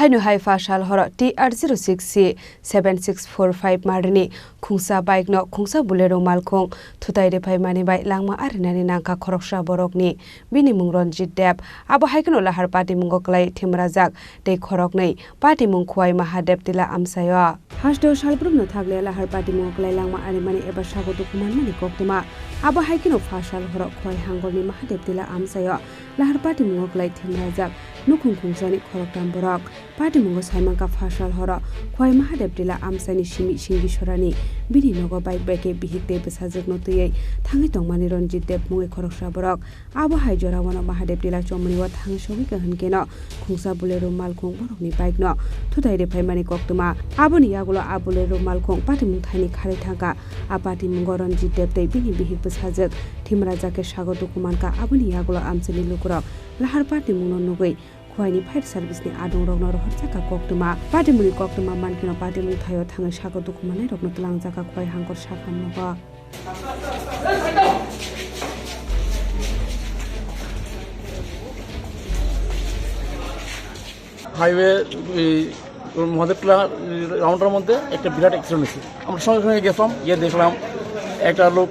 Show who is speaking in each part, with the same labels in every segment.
Speaker 1: Hainohai fashal horo TR06C 7645 Marini Khungsa bike no Khungsa Bolero Malkhung Thutaiwi mani bai Langma Arinangkha Khoroksa Borokni bini mungron jidep abo haikno lahar party mungoklai thimrajak tei Khorokni party mung Rwphaima hadep tila amsayo hasdo salbrum no thagle lahar party mungoklai Langma Arimani eba sago dokuman mani koktuma abo haikno fashal horo khoi hangolni mahadep tila amsayo lahar party mungoklai thimrajak nukhung khungsani Khoroktam borok party mungo Hainohai fashal horo Rwphaima hadep tila amsani simi singi sorani bini nogo bike bike bihite besajak no tuyei thangi tongmani ronjit dep mungi Khoroksa borok abo haijora wano mahadep tila chomni wa thangi sobi ka hankeno Khungsa Bolero Malkhung Borokni bike no Thutaiwi mani koktuma abo ni yagulo Bolero Malkhung party mung thani khare thanga party mungo ronjit dep tei bini bihik besajak thimrajake sago dokuman ka abo ni yagulo amsani lukurok lahar party mung no nugui Khwaini fire service ni adong rok no rohor jaka koktuma party muni koktuma mankino party mung thayo thangai sago dokuman rok no tlang jaka khwai hangkor sakam no ba
Speaker 2: highway মধেপলা রাউন্ডের মধ্যে একটা বিরাট accident হয়েছে আমরা সঙ্গে সঙ্গে গেছিলাম গিয়ে দেখলাম একটা লোক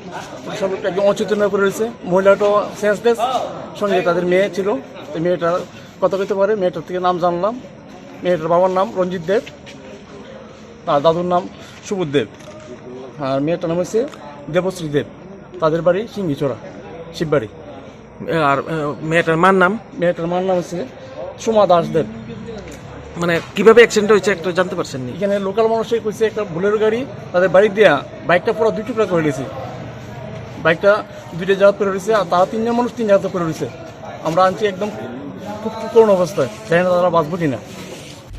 Speaker 2: একদম অচেতন হয়ে পড়ে রয়েছে মহিলাটা সেন্সলেস সঙ্গে তাদের মেয়ে ছিল মেয়েটা কথা কইতে পারে মেয়েটার থেকে নাম জানলাম মেয়েটার বাবার নাম রঞ্জিত দেব তার দাদুর নাম সুবোধ দেব আর মেয়েটার নাম হচ্ছে দেবশ্রী দেব তাদের বাড়ি সিঙ্গিচোরা শিববাড়ি
Speaker 3: আর মেয়েটার মার নাম
Speaker 2: হচ্ছে সোমা দাস দেব
Speaker 3: মানে কিভাবে অ্যাক্সিডেন্ট হয়েছে একটু জানতে পারছেন নি
Speaker 2: এখানে লোকাল মানুষই কইছে একটা বুলেরো গাড়ি তাদের বাড়ি দিয়া বাইকটা পুরো দুই টুকরা করে দিয়েছে বাইকটা দুইটা জায়গা করে রয়েছে আর তারা তিনজন মানুষ তিন জায়গা করে রয়েছে আমরা আনছি একদম খুব করুণ অবস্থায় জানি না তারা বাঁচবো কিনা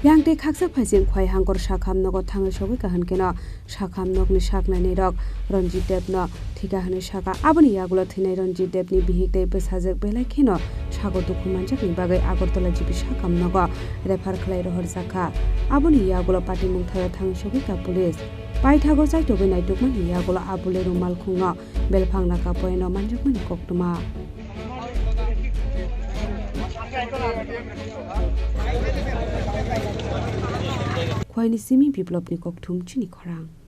Speaker 1: yang te khaksa phaisin khwai hangkor sakham nogo thangai sobi ka hankeno sakham nokni saknani rok Ronjit Dev no thika hane saka aboni yagulo thinai Ronjit Dev ni bihikte besajak belai kheno sago dokumanjak ni bagai Agartala jibi sakam nogo refer khlai rohor jaka aboni yagulo party mung thayo thangai sobi ka police paithago chaitobe naitukman yagulo Bolero Malkhung no belphangna ka poeno manjakmani koktuma Khwaini simi biplopni kokthum Chini Khorang